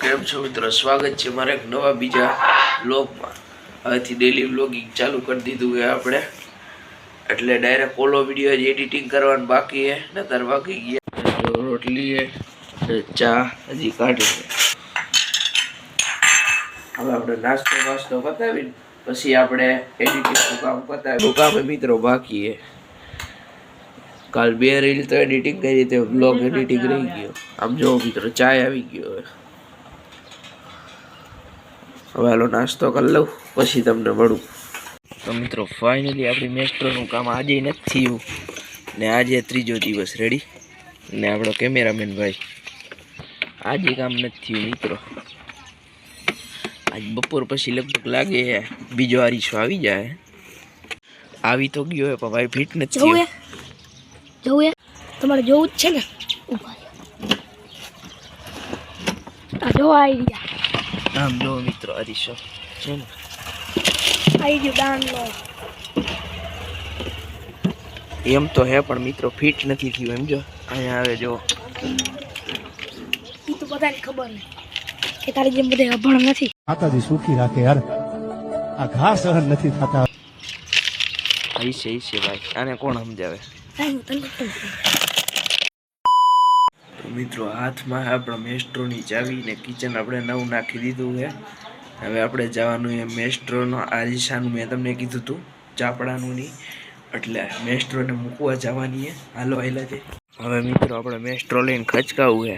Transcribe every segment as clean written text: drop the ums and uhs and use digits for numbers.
કેમ છો મિત્રો? સ્વાગત છે મારા એક નવા બીજા વ્લોગમાં. હવેથી ડેલી વ્લોગિંગ ચાલુ કરી દીધું છે આપણે, એટલે ડાયરેક્ટ ઓલો વિડીયો જ એડિટિંગ કરવાનું બાકી છે ને તાર બાકી ગયા. રોટલી છે, ચા હજી કાઢી છે. હવે આપણે નાસ્તો પતાવીને પછી આપણે એડિટિંગનું કામ પતાવ્યું. કામ મિત્રો બાકી છે. કાલ 2 રીલ તો એડિટિંગ કરી, તે વ્લોગ એડિટિંગ રહી ગયો. આમ જો મિત્રો ચાય આવી ગયો. હવે હાલો નાસ્તો કરી લઉં પછી તમને મળું. તો મિત્રો ફાઇનલી આપણી મેસ્ટ્રોનું કામ આજે નથી થયું ને આજે 3જો દિવસ રેડી. ને આપણો કેમેરામેન ભાઈ આજે કામ નથી થયું મિત્રો. આજ બપોર પછી લગભગ લાગે બીજો આરીશો આવી જાય. આવી તો ગયો પણ ભાઈ ફિટ નથી થયો. જવું તમારે જોવું જ છે ને? આ જો આવી ગયા. આમ જો મિત્રો આરીશો છે ને આવી ગયું દાનનો. એમ તો હે પણ મિત્રો ફિટ નથી થયું. એમ જો અહીંયા આવે જો. એ તો બધાને ખબર નહીં કે તારી જેમ બધે અભણ નથી. માતાજી સુખી રાખે યાર, આ ઘા સહન નથી થતા. છે ભાઈ, આને કોણ સમજાવે? મિત્રો હાથમાં આપણા મેસ્ટ્રોની ચાવી ને કિચન આપણે નવું નાખી દીધું છે. હવે આપણે જવાનું એ મેસ્ટ્રોનો આરીસાનું મેં તમને કીધું હતું ચાપડાનું નહીં, એટલે મેસ્ટ્રોને મૂકવા જવાની છે. હાલો આયલા છે. હવે મિત્રો આપણે મેસ્ટ્રો લઈને ખચકાવું છે.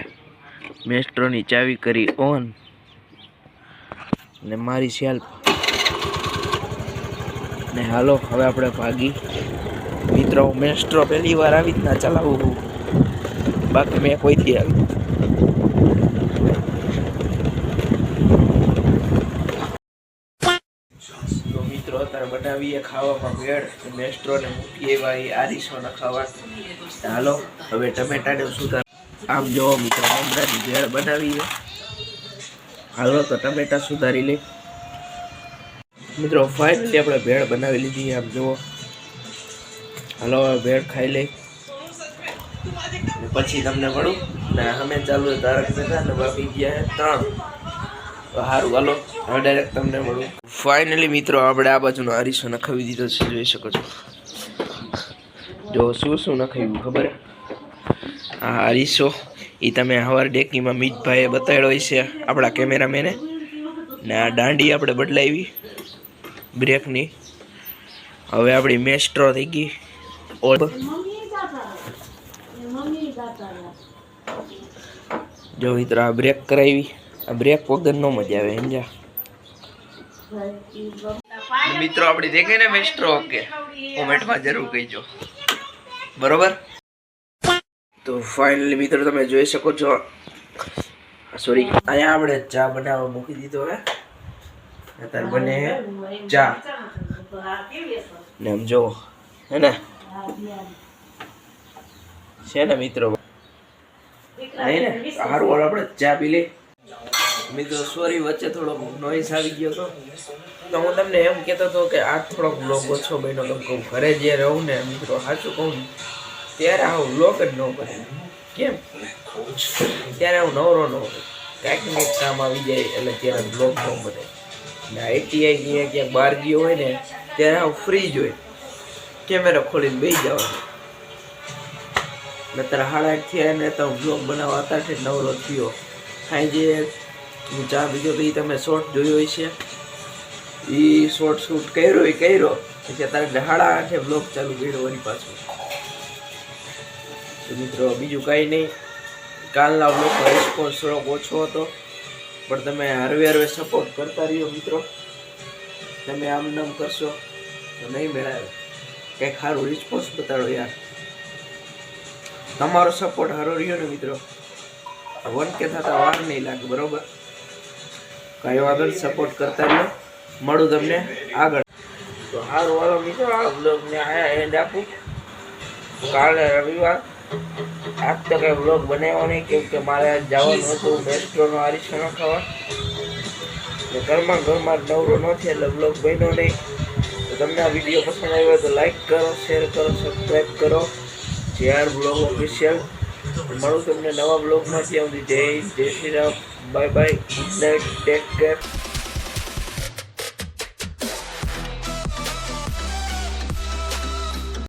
મેસ્ટ્રોની ચાવી કરી ઓન ને મારી સેલ્ફ ને હાલો હવે આપણે ભાગી. મિત્રો હું મેસ્ટ્રો પહેલી વાર આવી રીતના ચલાવું છું, બાકી મેં કોઈથી આવી. તો મિત્રો અત્યારે બનાવીએ ખાવામાં ભેળ. મેસ્ટ્રોને મૂકીએ ભાઈ આરીસોને ખાવા. હાલો હવે ટમેટાને સુધાર. આમ જો મિત્રો મમરાની ભેળ બનાવીએ. હાલો તો ટમેટા સુધારી લઈ. મિત્રો ફાઇનલી આપણે ભેળ બનાવી લીધી. આમ જુઓ. હાલો ભેળ ખાઈ લઈ પછી તમને મળું. ને અમે ચાલુ તારક મહેતા ને બાકી ગયા 3. તો સારું હાલો હવે ડાયરેક્ટ તમને મળું. ફાઇનલી મિત્રો આપણે આ બાજુનો આરીસો નખાવી દીધો છે, જોઈ શકો છો. જો શું નખાવ્યું ખબર? આ આરીસો એ તમે હવાર ડેકીમાં મીતભાઈએ બતાડ્યો છે આપણા કેમેરામેને. ને આ દાંડી આપણે બદલાવી બ્રેકની. હવે આપણી મેસ્ટ્રો થઈ ગઈ. જો મિત્રો આ બ્રેક કરાવી. આ બ્રેક વગર નો મજા આવે સમજ્યા. મિત્રો આપણી દેખાય ને મેસ્ટ્રો ઓકે, કોમેન્ટમાં જરૂર કહીજો બરોબર. તો ફાઇનલી મિત્રો તમે જોઈ શકો છો. સોરી, અહીંયા આપણે ચા બનાવવા મૂકી દીધો હે. અત્યારે બને ચા ને આમ જો હે ને છે ને મિત્રો. નહીં ને સારું આપણે ચા પી લઈ. મિત્રો સોરી વચ્ચે થોડો નોઈસ આવી ગયો હતો, તો હું તમને એમ કહેતો હતો કે આ થોડોક વ્લોગ ઓછો બન્યો. તો કહું ઘરે જે રહું ને મિત્રો સાચું કહું ત્યારે આ વ્લોગ જ ન કરે. કેમ? ત્યારે હું નવરો ન હોય, કાંઈક ને કંઈક કામ આવી જાય એટલે ત્યારે વ્લોગ ન બને. ને આઈટીઆઈ ક્યાંક બહાર ગયો હોય ને ત્યારે હું ફ્રી જ હોય, કેમેરા ખોલીને બેસી જવાનું. નતર 8:30 થયા ને તો વ્લોગ બનાવવા હતા છે. નવરો થયો સાંજે હું ચા બીજો તો એ તમે શોર્ટ જોયો હોય છે. એ શોર્ટ શૂટ કર્યો પછી અત્યારે 8:30 વ્લોગ ચાલુ કર્યો વળી પાછું. તો મિત્રો બીજું કાંઈ નહીં. કાલના વ્લોગનો રિસ્પોન્સ થોડોક ઓછો હતો, પણ તમે હરવે સપોર્ટ કરતા રહ્યો મિત્રો. તમે આમ નામ કરશો તો નહીં મેળાવે. કંઈક સારું રિસ્પોન્સ બતાડો યાર. તમારો સપોર્ટ સારો રહ્યો ને મિત્રો, 1K થતા વાર નહીં લાગે બરોબર. કાંઈ વાંધો નહીં, સપોર્ટ કરતા રહ્યો. મળું તમને આગળ. તો સારું વાળો મિત્રો આ વ્લોગને આયા એન્ડ આપું. કાલે રવિવાર. આજ તો કંઈ વ્લોગ બનાવ્યો નહીં, કેમ કે મારે જવાનું હતું મેસ્ટ્રોનો આરીસો ન ખાવા. ઘરમાં નવરો નથી એટલે વ્લોગ બન્યો નહીં. તો તમને આ વિડીયો પસંદ આવ્યો તો લાઈક કરો, શેર કરો, સબસ્ક્રાઈબ કરો. JR blog official. મળું તમને નવા બ્લોગમાં. ત્યાં સુધી જય Shri Ram, bye bye, good night, take care.